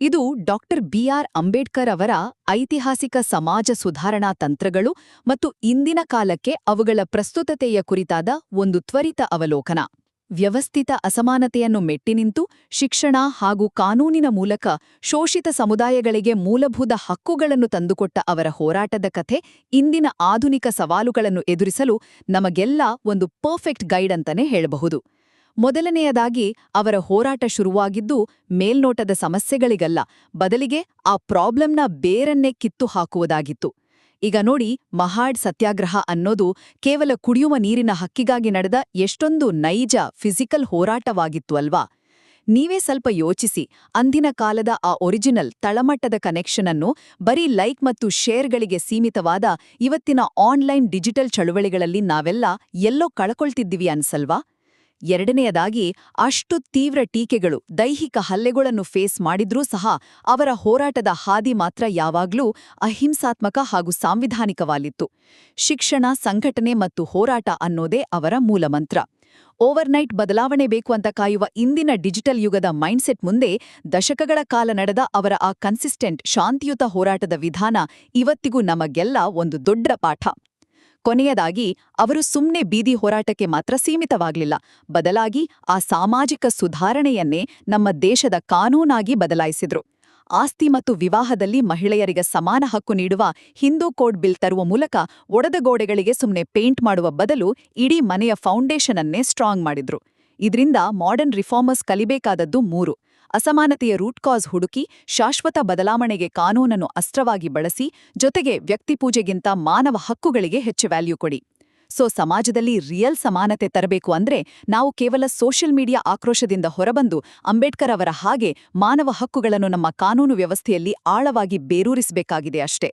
ಇದು doctor B R. Ambedkar ಅವರ ಐತಿಹಾಸಿಕ ಸಮಾಜ ಸುಧಾರಣಾ ತಂತ್ರಗಳು ಮತ್ತು ಇಂದಿನ ಕಾಲಕ್ಕೆ ಅವುಗಳ ಪ್ರಸ್ತುತತೆಯ ಕುರಿತಾದ ಒಂದು ತ್ವರಿತ ಅವಲೋಕನ. ವ್ಯವಸ್ಥಿತ ಅಸಮಾನತೆಯನ್ನು ಮೆಟ್ಟಿನಿಂತು ಶಿಕ್ಷಣ ಹಾಗೂ ಕಾನೂನಿನ ಮೂಲಕ ಶೋಷಿತ ಸಮುದಾಯಗಳಿಗೆ ಮೂಲಭೂತ ಹಕ್ಕುಗಳನ್ನು ತಂದುಕೊಟ್ಟ ಅವರ ಹೋರಾಟದ ಕಥೆ ಇಂದಿನ ಆಧುನಿಕ ಸವಾಲುಗಳನ್ನು ಎದುರಿಸಲು ನಮಗೆಲ್ಲ ಒಂದು ಪರ್ಫೆಕ್ಟ್ ಗೈಡ್ ಅಂತಾನೆ ಹೇಳಬಹುದು. ಮೊದಲನೆಯದಾಗಿ ಅವರ ಹೋರಾಟ ಶುರುವಾಗಿದ್ದು ಮೇಲ್ನೋಟದ ಸಮಸ್ಯೆಗಳಿಗಲ್ಲ, ಬದಲಿಗೆ ಆ ಪ್ರಾಬ್ಲಮ್ನ ಬೇರನ್ನೇ ಕಿತ್ತು ಹಾಕುವುದಾಗಿತ್ತು. ಈಗ ನೋಡಿ, ಮಹಾಡ್ ಸತ್ಯಾಗ್ರಹ ಅನ್ನೋದು ಕೇವಲ ಕುಡಿಯುವ ನೀರಿನ ಹಕ್ಕಿಗಾಗಿ ನಡೆದ ಎಷ್ಟೊಂದು ನೈಜ ಫಿಸಿಕಲ್ ಹೋರಾಟವಾಗಿತ್ತು ಅಲ್ವಾ? ನೀವೇ ಸ್ವಲ್ಪ ಯೋಚಿಸಿ, ಅಂದಿನ ಕಾಲದ ಆ ಒರಿಜಿನಲ್ ತಳಮಟ್ಟದ ಕನೆಕ್ಷನ್ ಅನ್ನು ಬರೀ ಲೈಕ್ ಮತ್ತು ಶೇರ್ಗಳಿಗೆ ಸೀಮಿತವಾದ ಇವತ್ತಿನ ಆನ್ಲೈನ್ ಡಿಜಿಟಲ್ ಚಳುವಳಿಗಳಲ್ಲಿ ನಾವೆಲ್ಲ ಎಲ್ಲೋ ಕಳ್ಕೊಳ್ತಿದ್ದೀವಿ ಅನ್ಸಲ್ವಾ? ಎರಡನೆಯದಾಗಿ, ಅಷ್ಟು ತೀವ್ರ ಟೀಕೆಗಳು, ದೈಹಿಕ ಹಲ್ಲೆಗಳನ್ನು ಫೇಸ್ ಮಾಡಿದ್ರೂ ಸಹ ಅವರ ಹೋರಾಟದ ಹಾದಿ ಮಾತ್ರ ಯಾವಾಗ್ಲೂ ಅಹಿಂಸಾತ್ಮಕ ಹಾಗೂ ಸಾಂವಿಧಾನಿಕವಾಗಿತ್ತು. ಶಿಕ್ಷಣ, ಸಂಘಟನೆ ಮತ್ತು ಹೋರಾಟ ಅನ್ನೋದೇ ಅವರ ಮೂಲಮಂತ್ರ. ಓವರ್ನೈಟ್ ಬದಲಾವಣೆ ಬೇಕು ಅಂತ ಕಾಯುವ ಇಂದಿನ ಡಿಜಿಟಲ್ ಯುಗದ ಮೈಂಡ್ಸೆಟ್ ಮುಂದೆ ದಶಕಗಳ ಕಾಲ ನಡೆದ ಅವರ ಆ ಕನ್ಸಿಸ್ಟೆಂಟ್ ಶಾಂತಿಯುತ ಹೋರಾಟದ ವಿಧಾನ ಇವತ್ತಿಗೂ ನಮಗೆಲ್ಲ ಒಂದು ದೊಡ್ಡ ಪಾಠ. ಕೊನೆಯದಾಗಿ, ಅವರು ಸುಮ್ನೆ ಬೀದಿ ಹೋರಾಟಕ್ಕೆ ಮಾತ್ರ ಸೀಮಿತವಾಗಲಿಲ್ಲ, ಬದಲಾಗಿ ಆ ಸಾಮಾಜಿಕ ಸುಧಾರಣೆಯನ್ನೇ ನಮ್ಮ ದೇಶದ ಕಾನೂನಾಗಿ ಬದಲಾಯಿಸಿದ್ರು. ಆಸ್ತಿ ಮತ್ತು ವಿವಾಹದಲ್ಲಿ ಮಹಿಳೆಯರಿಗೆ ಸಮಾನ ಹಕ್ಕು ನೀಡುವ ಹಿಂದೂ ಕೋಡ್ ಬಿಲ್ ತರುವ ಮೂಲಕ ಒಡೆದ ಗೋಡೆಗಳಿಗೆ ಸುಮ್ನೆ ಪೇಂಟ್ ಮಾಡುವ ಬದಲು ಇಡೀ ಮನೆಯ ಫೌಂಡೇಶನ್ ಅನ್ನೇ ಸ್ಟ್ರಾಂಗ್ ಮಾಡಿದ್ರು. ಇದರಿಂದ ಮಾಡರ್ನ್ ರಿಫಾರ್ಮರ್ಸ್ ಕಲಿಬೇಕಾದದ್ದು ಮೂರು: ಅಸಮಾನತೆಯ ರೂಟ್ ಕಾಸ್ ಹುಡುಕಿ, ಶಾಶ್ವತ ಬದಲಾವಣೆಗೆ ಕಾನೂನನ್ನು ಅಸ್ತ್ರವಾಗಿ ಬಳಸಿ, ಜೊತೆಗೆ ವ್ಯಕ್ತಿಪೂಜೆಗಿಂತ ಮಾನವ ಹಕ್ಕುಗಳಿಗೆ ಹೆಚ್ಚು ವ್ಯಾಲ್ಯೂ ಕೊಡಿ. ಸಮಾಜದಲ್ಲಿ ರಿಯಲ್ ಸಮಾನತೆ ತರಬೇಕು ಅಂದ್ರೆ ನಾವು ಕೇವಲ ಸೋಷಿಯಲ್ ಮೀಡಿಯಾ ಆಕ್ರೋಶದಿಂದ ಹೊರಬಂದು ಅಂಬೇಡ್ಕರ್ ಅವರ ಹಾಗೆ ಮಾನವ ಹಕ್ಕುಗಳನ್ನು ನಮ್ಮ ಕಾನೂನು ವ್ಯವಸ್ಥೆಯಲ್ಲಿ ಆಳವಾಗಿ ಬೇರೂರಿಸಬೇಕಾಗಿದೆ ಅಷ್ಟೇ.